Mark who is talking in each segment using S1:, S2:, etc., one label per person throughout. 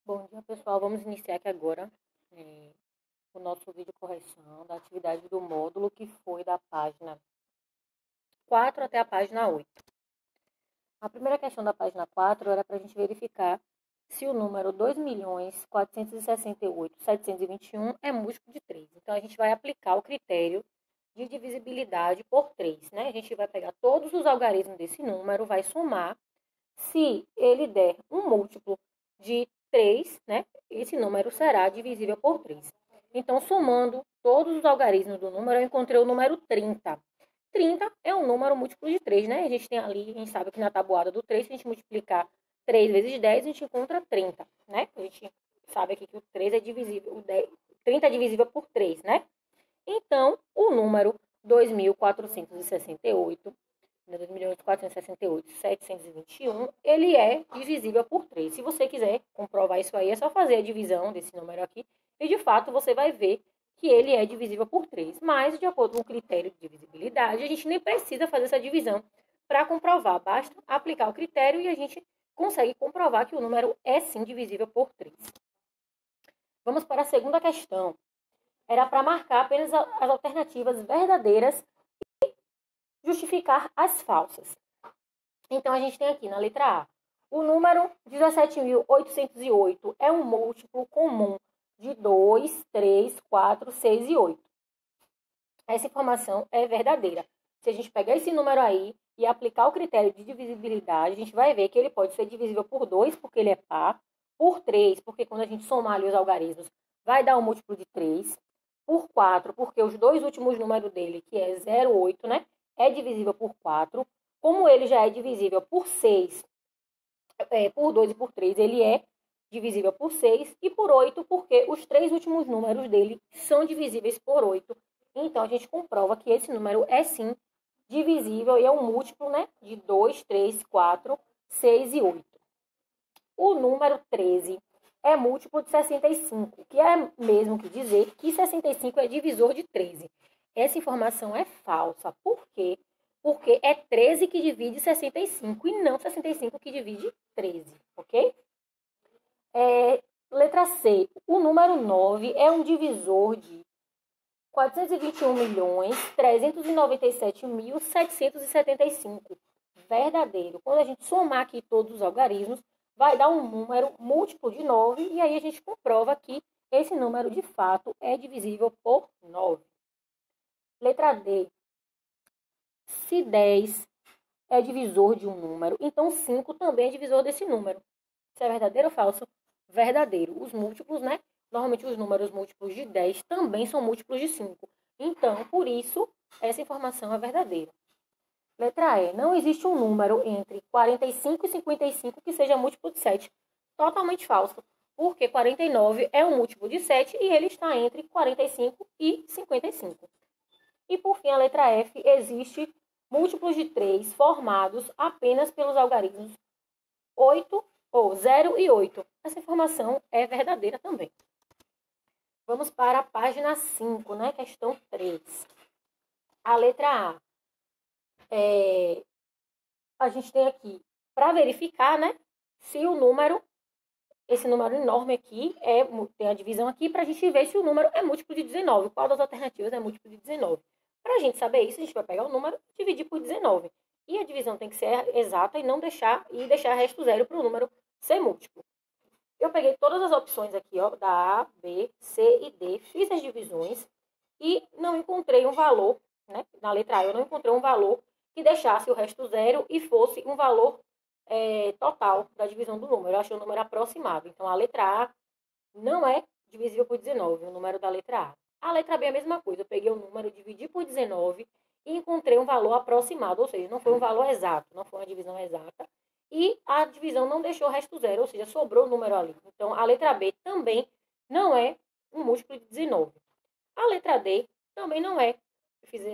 S1: Bom dia, pessoal. Vamos iniciar aqui agora o nosso vídeo correção da atividade do módulo que foi da página 4 até a página 8. A primeira questão da página 4 era para a gente verificar se o número 2.468.721 é múltiplo de 3. Então, a gente vai aplicar o critério de divisibilidade por 3, né? A gente vai pegar todos os algarismos desse número, vai somar. Se ele der um múltiplo de 3, né, esse número será divisível por 3. Então, somando todos os algarismos do número, eu encontrei o número 30. 30 é um número múltiplo de 3, né? A gente tem ali, a gente sabe que na tabuada do 3, se a gente multiplicar 3 vezes 10, a gente encontra 30, né? A gente sabe aqui que o 3 é divisível, o 30 é divisível por 3, né? Então, o número 2.468, 2.468.721, ele é divisível por 3. Se você quiser comprovar isso aí, é só fazer a divisão desse número aqui e, de fato, você vai ver que ele é divisível por 3. Mas, de acordo com o critério de divisibilidade, a gente nem precisa fazer essa divisão para comprovar. Basta aplicar o critério e a gente consegue comprovar que o número é, sim, divisível por 3. Vamos para a segunda questão. Era para marcar apenas as alternativas verdadeiras e justificar as falsas. Então, a gente tem aqui na letra A, o número 17.808 é um múltiplo comum de 2, 3, 4, 6 e 8. Essa informação é verdadeira. Se a gente pegar esse número aí e aplicar o critério de divisibilidade, a gente vai ver que ele pode ser divisível por 2, porque ele é par, por 3, porque quando a gente somar ali os algarismos, vai dar um múltiplo de 3, por 4, porque os dois últimos números dele, que é 0, 8, né, é divisível por 4. Como ele já é divisível por 6, por 2 e por 3, ele é divisível por 6. E por 8, porque os três últimos números dele são divisíveis por 8. Então, a gente comprova que esse número é, sim, divisível e é um múltiplo, né, de 2, 3, 4, 6 e 8. O número 13 é múltiplo de 65, que é mesmo que dizer que 65 é divisor de 13. Essa informação é falsa. Por quê? Porque é 13 que divide 65 e não 65 que divide 13, ok? Letra C. O número 9 é um divisor de 421.397.775. Verdadeiro. Quando a gente somar aqui todos os algarismos, vai dar um número múltiplo de 9 e aí a gente comprova que esse número, de fato, é divisível por 9. Letra D. Se 10 é divisor de um número, então 5 também é divisor desse número. Isso é verdadeiro ou falso? Verdadeiro. Os múltiplos, né? Normalmente os números múltiplos de 10 também são múltiplos de 5. Então, por isso, essa informação é verdadeira. Letra E. Não existe um número entre 45 e 55 que seja múltiplo de 7. Totalmente falso. Porque 49 é um múltiplo de 7 e ele está entre 45 e 55. E, por fim, a letra F. Existe múltiplos de 3 formados apenas pelos algarismos 8 ou 0 e 8. Essa informação é verdadeira também. Vamos para a página 5, né? Questão 3. A letra A. A gente tem aqui, para verificar, né? Se o número, esse número enorme aqui, tem a divisão aqui, para a gente ver se o número é múltiplo de 19. Qual das alternativas é múltiplo de 19? Para a gente saber isso, a gente vai pegar o número e dividir por 19. E a divisão tem que ser exata e não deixar resto zero para o número ser múltiplo. Eu peguei todas as opções aqui, ó, da A, B, C e D, fiz as divisões e não encontrei um valor, né? Na letra A eu não encontrei um valor que deixasse o resto zero e fosse um valor total da divisão do número. Eu achei o número aproximado. Então, a letra A não é divisível por 19, o número da letra A. A letra B é a mesma coisa. Eu peguei o número, dividi por 19 e encontrei um valor aproximado, ou seja, não foi um valor exato, não foi uma divisão exata. E a divisão não deixou o resto zero, ou seja, sobrou o número ali. Então, a letra B também não é um múltiplo de 19. A letra D também não é.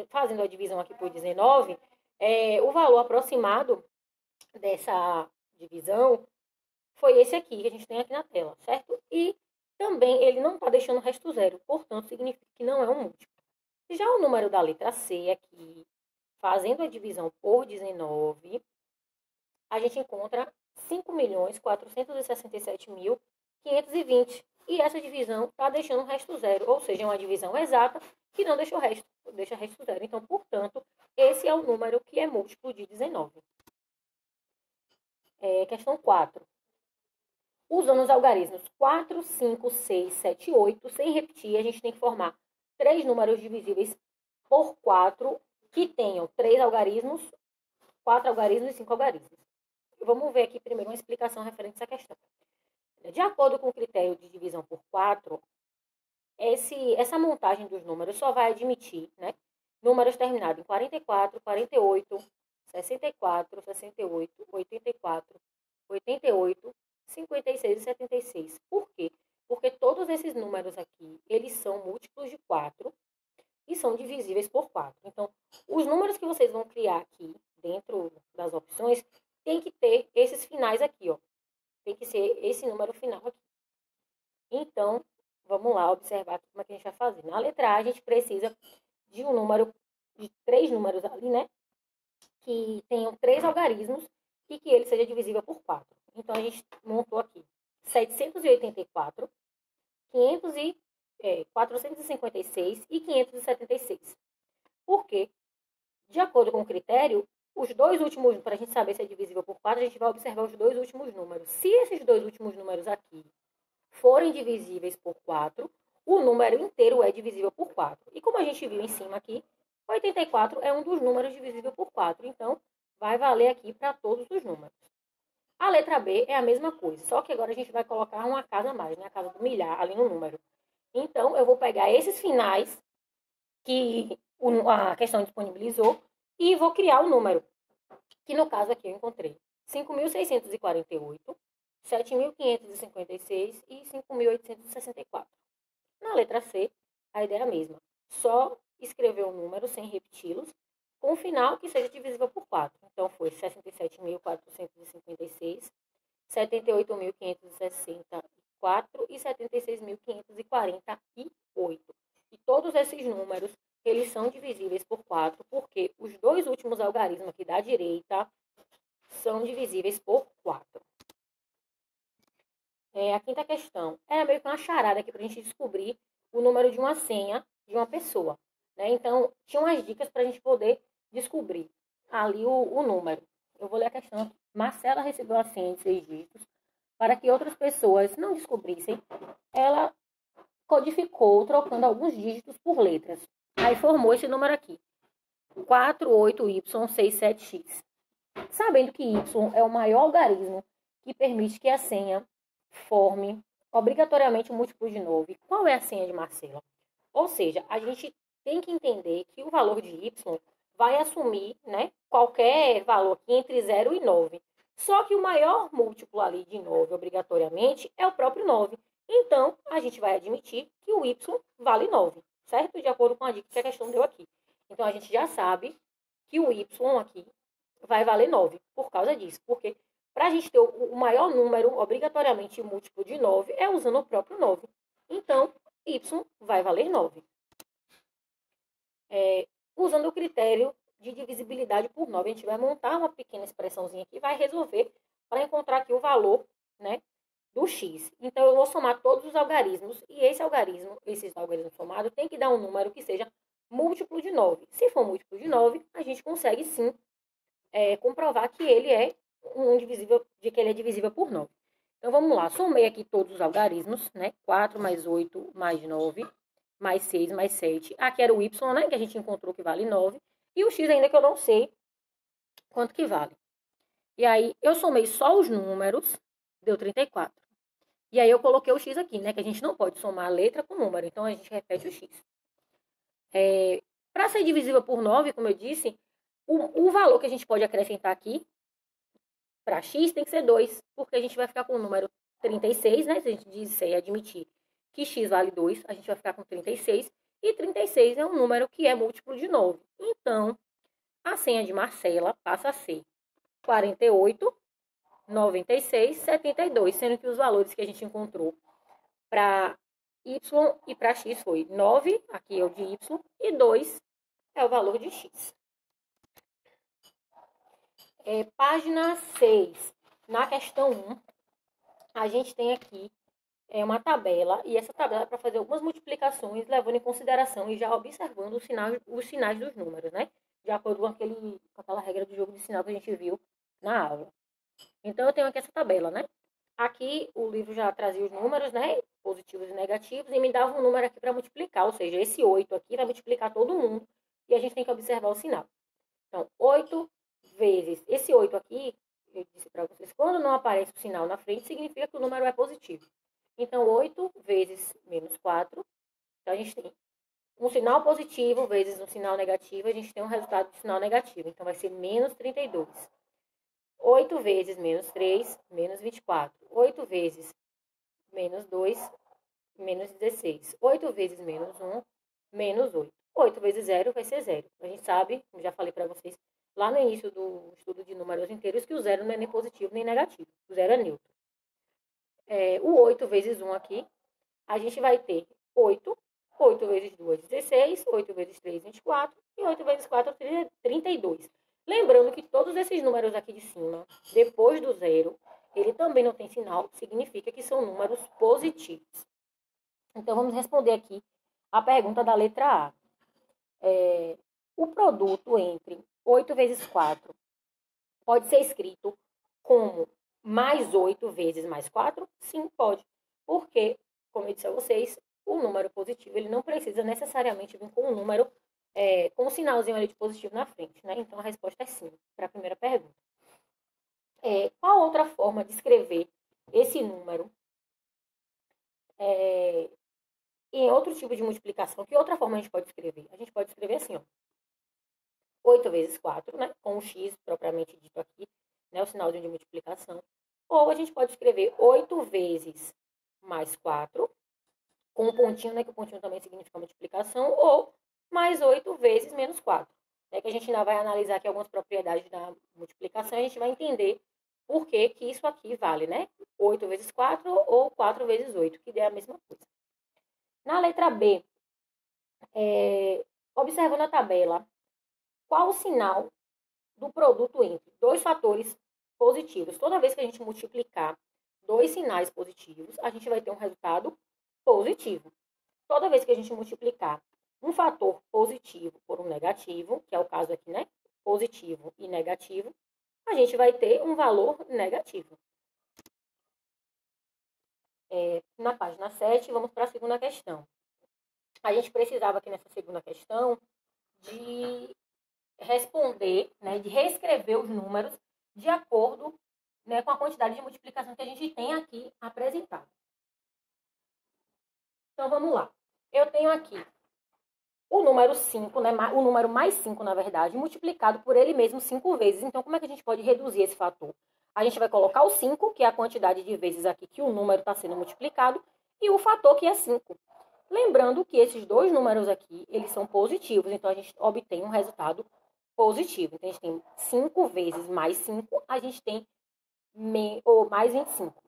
S1: Fazendo a divisão aqui por 19, o valor aproximado dessa divisão foi esse aqui, que a gente tem aqui na tela, certo? E também ele não está deixando o resto zero, portanto, significa que não é um múltiplo. Já o número da letra C aqui, fazendo a divisão por 19, a gente encontra 5.467.500 520. E essa divisão está deixando o resto zero, ou seja, é uma divisão exata que não deixa o resto, deixa resto zero. Então, portanto, esse é o número que é múltiplo de 19. Questão 4. Usando os algarismos 4, 5, 6, 7 e 8, sem repetir, a gente tem que formar 3 números divisíveis por 4 que tenham 3 algarismos, 4 algarismos e 5 algarismos. Vamos ver aqui primeiro uma explicação referente a essa questão. De acordo com o critério de divisão por 4, essa montagem dos números só vai admitir, né, números terminados em 44, 48, 64, 68, 84, 88, 56 e 76. Por quê? Porque todos esses números aqui, eles são múltiplos de 4 e são divisíveis por 4. Então, os números que vocês vão criar aqui, dentro das opções, tem que ter esses finais aqui, ó. Tem que ser esse número final aqui. Então, vamos lá observar como é que a gente vai fazer. Na letra A, a gente precisa de um número, de 3 números ali, né? Que tenham 3 algarismos e que ele seja divisível por 4. Então, a gente montou aqui 784, 456 e 576. Por quê? De acordo com o critério, os dois últimos, para a gente saber se é divisível por 4, a gente vai observar os dois últimos números. Se esses dois últimos números aqui forem divisíveis por 4, o número inteiro é divisível por 4. E como a gente viu em cima aqui, 84 é um dos números divisível por 4. Então, vai valer aqui para todos os números. A letra B é a mesma coisa, só que agora a gente vai colocar uma casa a mais, né? A casa do milhar ali no número. Então, eu vou pegar esses finais que a questão disponibilizou e vou criar o número, que no caso aqui eu encontrei 5.648, 7.556 e 5.864. Na letra C, a ideia é a mesma, só escrever o número sem repeti-los, com um final que seja divisível por 4. Então, foi 67.456, 78.564 e 76.548. E todos esses números, eles são divisíveis por 4, porque os dois últimos algarismos aqui da direita são divisíveis por 4. A quinta questão é meio que uma charada aqui para a gente descobrir o número de uma senha de uma pessoa, né? Então, tinha umas dicas para a gente poder descobrir ali o número. Eu vou ler a questão aqui. Marcela recebeu a senha de 6 dígitos para que outras pessoas não descobrissem. Ela codificou trocando alguns dígitos por letras. Aí formou esse número aqui. 48Y67X. Sabendo que Y é o maior algarismo que permite que a senha forme obrigatoriamente um múltiplo de 9. Qual é a senha de Marcela? Ou seja, a gente tem que entender que o valor de Y vai assumir, né, qualquer valor aqui entre 0 e 9. Só que o maior múltiplo ali de 9, obrigatoriamente, é o próprio 9. Então, a gente vai admitir que o Y vale 9, certo? De acordo com a dica que a questão deu aqui. Então, a gente já sabe que o Y aqui vai valer 9 por causa disso. Porque para a gente ter o maior número, obrigatoriamente múltiplo de 9, é usando o próprio 9. Então, Y vai valer 9. Usando o critério de divisibilidade por 9, a gente vai montar uma pequena expressãozinha aqui e vai resolver para encontrar aqui o valor, né, do x. Então, eu vou somar todos os algarismos e esses algarismos somados tem que dar um número que seja múltiplo de 9. Se for múltiplo de 9, a gente consegue sim comprovar que ele é divisível por 9. Então, vamos lá. Somei aqui todos os algarismos, né? 4 mais 8 mais 9, mais 6 mais 7. Aqui era o y, né? Que a gente encontrou que vale 9. E o x ainda que eu não sei quanto que vale. E aí, eu somei só os números, deu 34. E aí, eu coloquei o x aqui, né? Que a gente não pode somar a letra com número. Então, a gente repete o x. Para ser divisível por 9, como eu disse, o valor que a gente pode acrescentar aqui para x tem que ser 2, porque a gente vai ficar com o número 36, né? Se a gente disser e admitir que x vale 2, a gente vai ficar com 36. E 36 é um número que é múltiplo de 9. Então, a senha de Marcela passa a ser 48, 96, 72, sendo que os valores que a gente encontrou para y e para x foi 9, aqui é o de y, e 2 é o valor de x. Página 6. Na questão 1, a gente tem aqui é uma tabela, e essa tabela é para fazer algumas multiplicações, levando em consideração e já observando os sinais dos números, né? De acordo com aquela regra do jogo de sinal que a gente viu na aula. Então, eu tenho aqui essa tabela, né? Aqui, o livro já trazia os números, né? Positivos e negativos, e me dava um número aqui para multiplicar, ou seja, esse 8 aqui vai multiplicar todo mundo, e a gente tem que observar o sinal. Então, 8 vezes esse 8 aqui, eu disse para vocês, quando não aparece o sinal na frente, significa que o número é positivo. Então, 8 vezes menos 4, então a gente tem um sinal positivo vezes um sinal negativo, a gente tem um resultado de sinal negativo. Então, vai ser menos 32. 8 vezes menos 3, menos 24. 8 vezes menos 2, menos 16. 8 vezes menos 1, menos 8. 8 vezes 0 vai ser 0. A gente sabe, como já falei para vocês, lá no início do estudo de números inteiros, que o 0 não é nem positivo nem negativo. O 0 é neutro. O 8 vezes 1 aqui, a gente vai ter 8. 8 vezes 2, 16. 8 vezes 3, 24. E 8 vezes 4, 32. Lembrando que todos esses números aqui de cima, depois do 0, ele também não tem sinal, significa que são números positivos. Então, vamos responder aqui a pergunta da letra A. O produto entre 8 vezes 4 pode ser escrito como mais 8 vezes mais 4? Sim, pode. Porque, como eu disse a vocês, o número positivo ele não precisa necessariamente vir com um número, com um sinalzinho ali de positivo na frente, né? Então, a resposta é sim, para a primeira pergunta. Qual outra forma de escrever esse número em outro tipo de multiplicação? Que outra forma a gente pode escrever? A gente pode escrever assim, ó. 8 vezes 4, né? Com o x propriamente dito aqui, né? O sinalzinho de multiplicação. Ou a gente pode escrever 8 vezes mais 4, com um pontinho, né? Que o pontinho também significa multiplicação. Ou mais 8 vezes menos 4. É que a gente ainda vai analisar aqui algumas propriedades da multiplicação e a gente vai entender por que que isso aqui vale, né? 8 vezes 4 ou 4 vezes 8, que é a mesma coisa. Na letra B, observando a tabela, qual o sinal do produto entre dois fatores positivos? Toda vez que a gente multiplicar dois sinais positivos, a gente vai ter um resultado positivo. Toda vez que a gente multiplicar um fator positivo por um negativo, que é o caso aqui, né? Positivo e negativo, a gente vai ter um valor negativo. Na página 7, vamos para a segunda questão. A gente precisava aqui nessa segunda questão de responder, né, de reescrever os números de acordo, né, com a quantidade de multiplicação que a gente tem aqui apresentada. Então, vamos lá. Eu tenho aqui o número 5, né, o número mais 5, na verdade, multiplicado por ele mesmo 5 vezes. Então, como é que a gente pode reduzir esse fator? A gente vai colocar o 5, que é a quantidade de vezes aqui que o número está sendo multiplicado, e o fator, que é 5. Lembrando que esses dois números aqui, eles são positivos, então a gente obtém um resultado positivo. Então, a gente tem 5 vezes mais 5, a gente tem mais 25.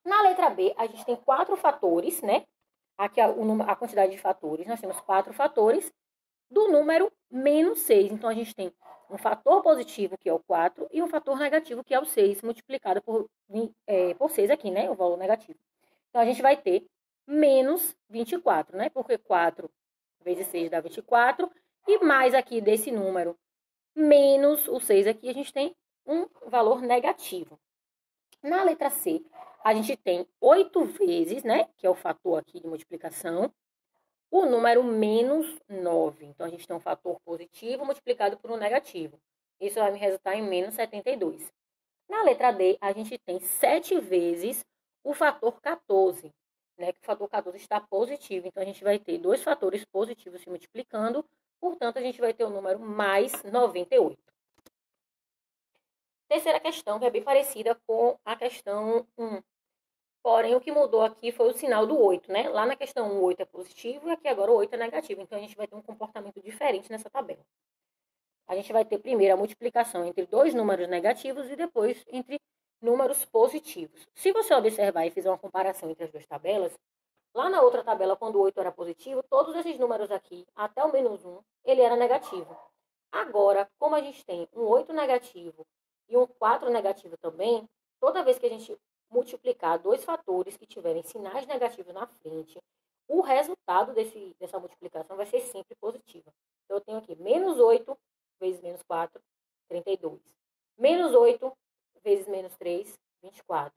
S1: Na letra B, a gente tem 4 fatores, né? Aqui a quantidade de fatores, nós temos 4 fatores do número menos 6. Então, a gente tem um fator positivo, que é o 4, e um fator negativo, que é o 6, multiplicado por 6 aqui, né? O valor negativo. Então, a gente vai ter menos 24, né? Porque 4 vezes 6 dá 24. E mais aqui desse número, menos o 6 aqui, a gente tem um valor negativo. Na letra C, a gente tem 8 vezes, né? Que é o fator aqui de multiplicação, o número menos 9. Então, a gente tem um fator positivo multiplicado por um negativo. Isso vai me resultar em menos 72. Na letra D, a gente tem 7 vezes o fator 14, né? Que o fator 14 está positivo. Então, a gente vai ter dois fatores positivos se multiplicando. Portanto, a gente vai ter o número mais 98. Terceira questão, que é bem parecida com a questão 1. Porém, o que mudou aqui foi o sinal do 8, né? Lá na questão 1, o 8 é positivo e aqui agora o 8 é negativo. Então, a gente vai ter um comportamento diferente nessa tabela. A gente vai ter primeiro a multiplicação entre dois números negativos e depois entre números positivos. Se você observar e fizer uma comparação entre as duas tabelas, lá na outra tabela, quando o 8 era positivo, todos esses números aqui, até o menos 1, ele era negativo. Agora, como a gente tem um 8 negativo e um 4 negativo também, toda vez que a gente multiplicar dois fatores que tiverem sinais negativos na frente, o resultado dessa multiplicação vai ser sempre positivo. Então, eu tenho aqui menos 8 vezes menos 4, 32. Menos 8 vezes menos 3, 24.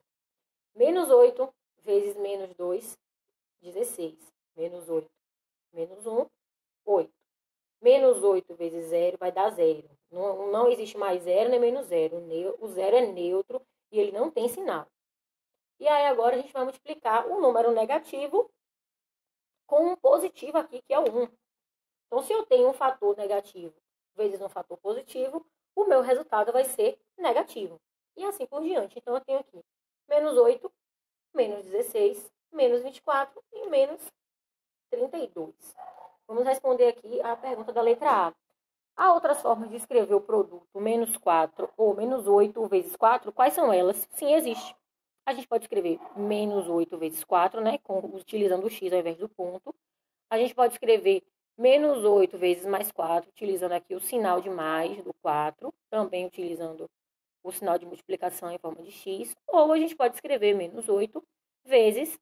S1: Menos 8 vezes menos 2, 16. Menos 8, menos 1, 8. Menos 8 vezes 0 vai dar 0. Não existe mais 0 nem menos 0. O 0 é neutro e ele não tem sinal. E aí agora a gente vai multiplicar o número negativo com um positivo aqui, que é o 1. Então, se eu tenho um fator negativo vezes um fator positivo, o meu resultado vai ser negativo. E assim por diante. Então, eu tenho aqui menos 8, menos 16, menos 24 e menos 32. Vamos responder aqui a pergunta da letra A. Há outras formas de escrever o produto menos 4 ou menos 8 vezes 4? Quais são elas? Sim, existe. A gente pode escrever menos 8 vezes 4, né, utilizando o x ao invés do ponto. A gente pode escrever menos 8 vezes mais 4, utilizando aqui o sinal de mais do 4, também utilizando o sinal de multiplicação em forma de x. Ou a gente pode escrever menos 8 vezes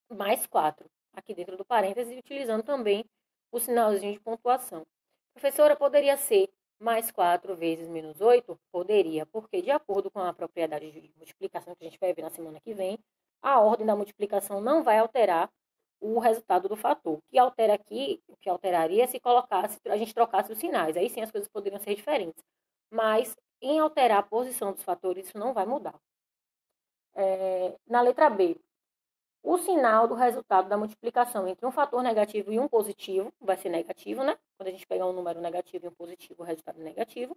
S1: mais 4, aqui dentro do parênteses, utilizando também o sinalzinho de pontuação. Professora, poderia ser mais 4 vezes menos 8? Poderia, porque de acordo com a propriedade de multiplicação que a gente vai ver na semana que vem, a ordem da multiplicação não vai alterar o resultado do fator. O que altera aqui, o que alteraria se a gente trocasse os sinais. Aí sim as coisas poderiam ser diferentes. Mas em alterar a posição dos fatores, isso não vai mudar. Na letra B, o sinal do resultado da multiplicação entre um fator negativo e um positivo vai ser negativo, né? Quando a gente pegar um número negativo e um positivo, o resultado é negativo.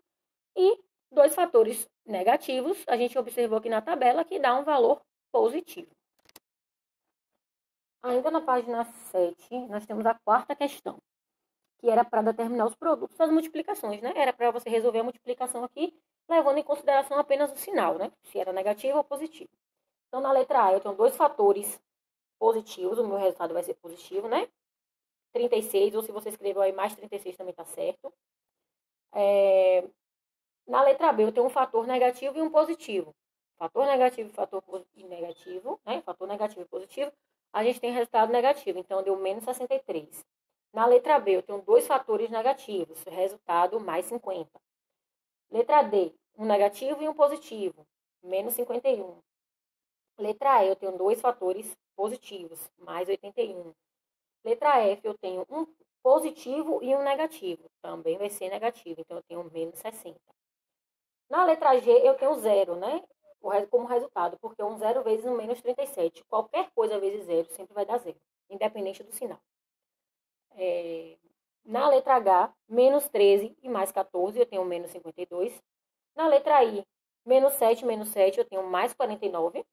S1: E dois fatores negativos, a gente observou aqui na tabela, que dá um valor positivo. Ainda na página 7, nós temos a quarta questão, que era para determinar os produtos das multiplicações, né? Era para você resolver a multiplicação aqui, levando em consideração apenas o sinal, né? Se era negativo ou positivo. Então, na letra A, eu tenho dois fatores positivos, o meu resultado vai ser positivo, né? 36, ou se você escreveu aí mais 36 também está certo. Na letra B, eu tenho um fator negativo e um positivo. Fator negativo e fator negativo, né? Fator negativo e positivo, a gente tem resultado negativo, então deu menos 63. Na letra B, eu tenho dois fatores negativos, resultado mais 50. Letra D, um negativo e um positivo, menos 51. Letra E, eu tenho dois fatores positivos, mais 81. Letra F, eu tenho um positivo e um negativo, também vai ser negativo, então eu tenho menos 60. Na letra G, eu tenho zero, né? Como resultado, porque um zero vezes um menos 37. Qualquer coisa vezes zero sempre vai dar zero, independente do sinal. Na letra H, menos 13 e mais 14, eu tenho menos 52. Na letra I, menos 7, eu tenho mais 49.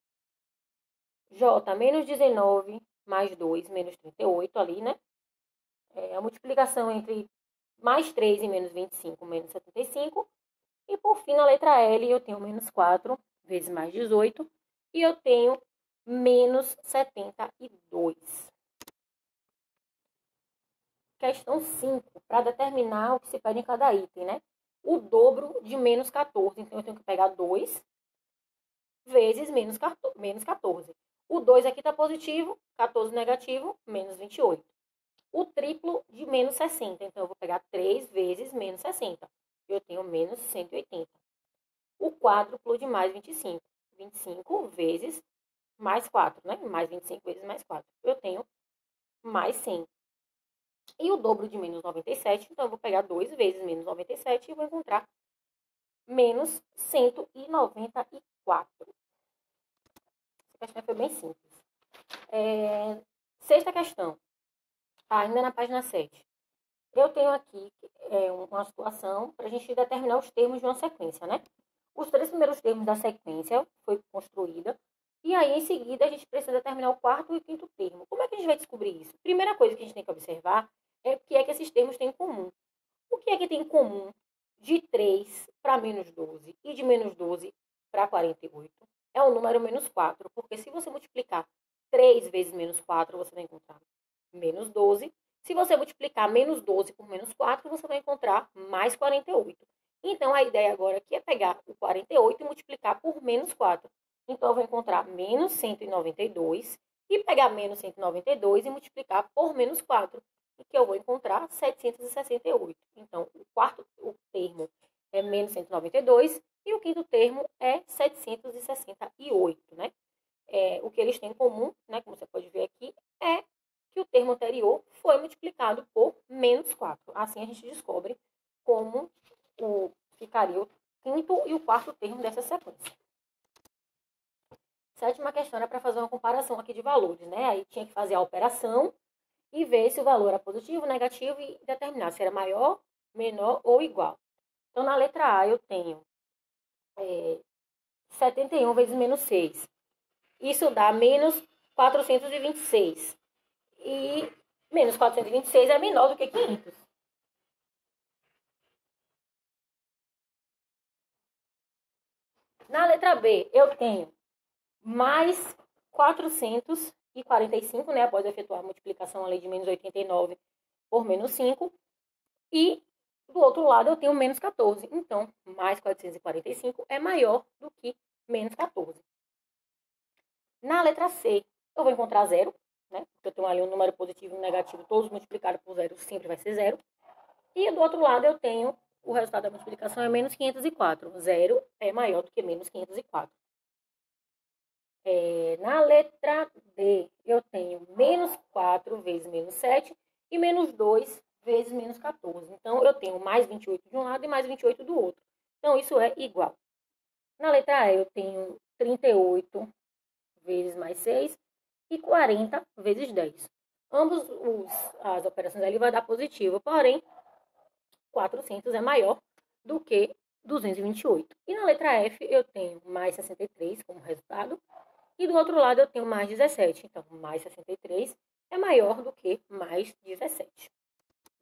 S1: J, menos 19, mais 2, menos 38 ali, né? A multiplicação entre mais 3 e menos 25, menos 75. E por fim, na letra L, eu tenho menos 4 vezes mais 18. E eu tenho menos 72. Questão 5, para determinar o que se pede em cada item, né? O dobro de menos 14. Então, eu tenho que pegar 2 vezes menos 14. O 2 aqui está positivo, 14 negativo, menos 28. O triplo de menos 60. Então, eu vou pegar 3 vezes menos 60. Eu tenho menos 180. O quádruplo de mais 25. 25 vezes mais 4, né? Mais 25 vezes mais 4. Eu tenho mais 100. E o dobro de menos 97, então eu vou pegar 2 vezes menos 97 e vou encontrar menos 194. Essa questão foi bem simples. Sexta questão, ainda na página 7. Eu tenho aqui uma situação para a gente determinar os termos de uma sequência, né? Os 3 primeiros termos da sequência foi construída. E aí, em seguida, a gente precisa determinar o quarto e o quinto termo. Como é que a gente vai descobrir isso? Primeira coisa que a gente tem que observar é o que é que esses termos têm em comum. O que é que tem em comum de 3 para menos 12 e de menos 12 para 48? É o número menos 4, porque se você multiplicar 3 vezes menos 4, você vai encontrar menos 12. Se você multiplicar menos 12 por menos 4, você vai encontrar mais 48. Então, a ideia agora aqui é pegar o 48 e multiplicar por menos 4. Então, eu vou encontrar menos 192 e pegar menos 192 e multiplicar por menos 4, e que eu vou encontrar 768. Então, o termo é menos 192 e o quinto termo é 768, né? O que eles têm em comum, né, como você pode ver aqui, é que o termo anterior foi multiplicado por menos 4. Assim, a gente descobre como ficaria o quinto e o quarto termo dessa sequência. Sétima questão era para fazer uma comparação aqui de valores, né? Aí tinha que fazer a operação e ver se o valor era positivo, negativo e determinar se era maior, menor ou igual. Então, na letra A, eu tenho 71 vezes menos 6. Isso dá menos 426. E menos 426 é menor do que 500. Na letra B, eu tenho mais 445, né? Após efetuar a multiplicação, a lei de menos 89 por menos 5. E do outro lado, eu tenho menos 14. Então, mais 445 é maior do que menos 14. Na letra C, eu vou encontrar zero, né? Porque eu tenho ali um número positivo e um negativo, todos multiplicados por zero sempre vai ser zero. E do outro lado, eu tenho o resultado da multiplicação é menos 504. Zero é maior do que menos 504. Na letra D, eu tenho menos 4 vezes menos 7 e menos 2 vezes menos 14. Então, eu tenho mais 28 de um lado e mais 28 do outro. Então, isso é igual. Na letra E, eu tenho 38 vezes mais 6 e 40 vezes 10. Ambos as operações ali vai dar positivo, porém, 400 é maior do que 228. E na letra F, eu tenho mais 63 como resultado. E do outro lado eu tenho mais 17. Então, mais 63 é maior do que mais 17.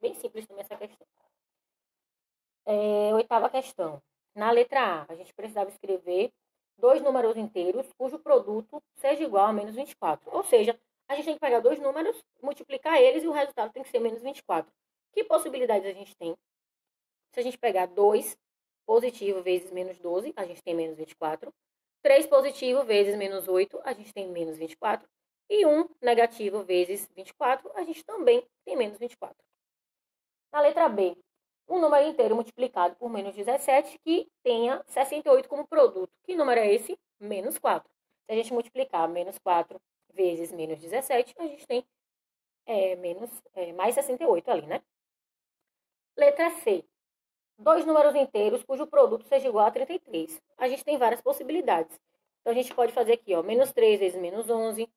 S1: Bem simples também essa questão. Oitava questão. Na letra A, a gente precisava escrever dois números inteiros cujo produto seja igual a menos 24. Ou seja, a gente tem que pegar dois números, multiplicar eles e o resultado tem que ser menos 24. Que possibilidades a gente tem? Se a gente pegar 2 positivo vezes menos 12, a gente tem menos 24. 3 positivo vezes menos 8, a gente tem menos 24. E 1 negativo vezes 24, a gente também tem menos 24. Na letra B, um número inteiro multiplicado por menos 17 que tenha 68 como produto. Que número é esse? Menos 4. Se a gente multiplicar menos 4 vezes menos 17, a gente tem mais 68 ali, né? Letra C. Dois números inteiros cujo produto seja igual a 33. A gente tem várias possibilidades. Então, a gente pode fazer aqui, ó, menos 3 vezes menos 11,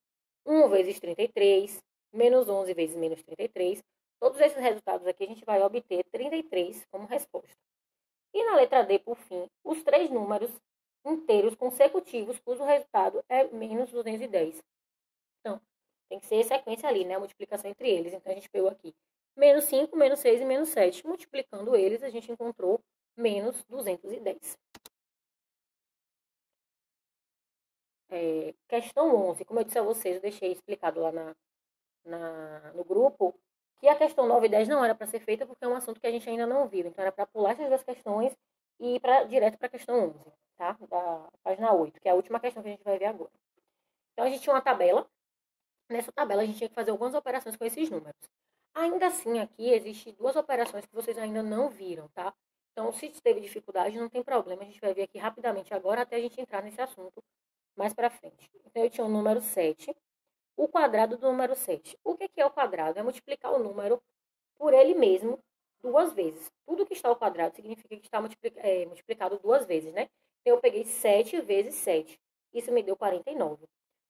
S1: 1 vezes 33, menos 11 vezes menos 33. Todos esses resultados aqui a gente vai obter 33 como resposta. E na letra D, por fim, os três números inteiros consecutivos cujo resultado é menos 210. Então, tem que ser sequência ali, né? A multiplicação entre eles. Então, a gente pegou aqui menos 5, menos 6 e menos 7. Multiplicando eles, a gente encontrou menos 210. Questão 11. Como eu disse a vocês, eu deixei explicado lá no grupo que a questão 9 e 10 não era para ser feita porque é um assunto que a gente ainda não viu. Então, era para pular essas duas questões e ir direto para a questão 11, tá? Da página 8, que é a última questão que a gente vai ver agora. Então, a gente tinha uma tabela. Nessa tabela, a gente tinha que fazer algumas operações com esses números. Ainda assim, aqui existem duas operações que vocês ainda não viram, tá? Então, se teve dificuldade, não tem problema. A gente vai ver aqui rapidamente agora até a gente entrar nesse assunto mais para frente. Então, eu tinha o número 7, o quadrado do número 7. O que é o quadrado? É multiplicar o número por ele mesmo duas vezes. Tudo que está ao quadrado significa que está multiplicado duas vezes, né? Então, eu peguei 7 vezes 7. Isso me deu 49.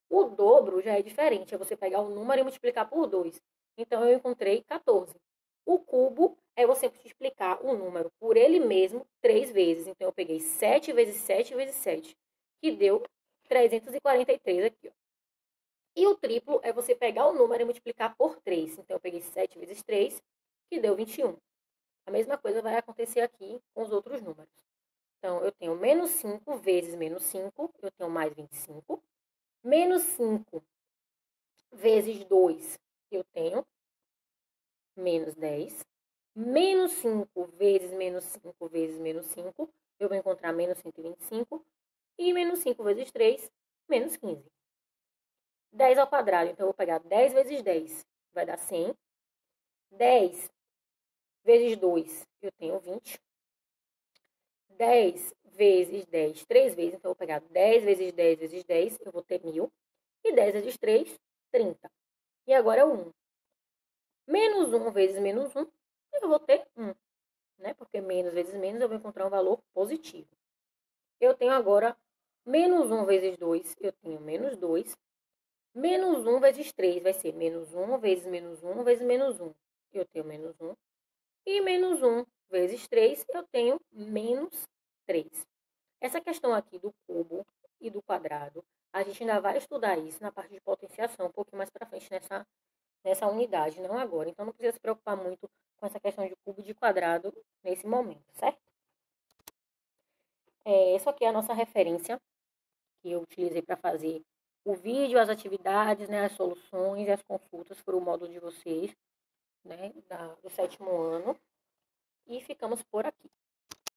S1: O dobro já é diferente, é você pegar o número e multiplicar por 2. Então, eu encontrei 14. O cubo é você multiplicar o número por ele mesmo 3 vezes. Então, eu peguei 7 vezes 7 vezes 7, que deu 343 aqui, ó. E o triplo é você pegar o número e multiplicar por 3. Então, eu peguei 7 vezes 3, que deu 21. A mesma coisa vai acontecer aqui com os outros números. Então, eu tenho menos 5 vezes menos 5, eu tenho mais 25. Menos 5 vezes 2, eu tenho menos 10. Menos 5 vezes menos 5 vezes menos 5, eu vou encontrar menos 125. E menos 5 vezes 3, menos 15. 10 ao quadrado, então eu vou pegar 10 vezes 10, vai dar 100. 10 vezes 2, eu tenho 20. 10 vezes 10, 3 vezes, então eu vou pegar 10 vezes 10 vezes 10, eu vou ter 1000. E 10 vezes 3, 30. E agora é o 1. Menos 1 vezes menos 1, eu vou ter 1. Né? Porque menos vezes menos, eu vou encontrar um valor positivo. Eu tenho agora menos 1 vezes 2, eu tenho menos 2. Menos 1 vezes 3 vai ser menos 1 vezes menos 1 vezes menos 1. Eu tenho menos 1. E menos 1 vezes 3, eu tenho menos 3. Essa questão aqui do cubo e do quadrado, a gente ainda vai estudar isso na parte de potenciação, um pouquinho mais para frente nessa unidade, não agora. Então, não precisa se preocupar muito com essa questão de cubo e de quadrado nesse momento, certo? Essa aqui é a nossa referência que eu utilizei para fazer o vídeo, as atividades, né, as soluções e as consultas para o módulo de vocês, né, do 7º ano. E ficamos por aqui.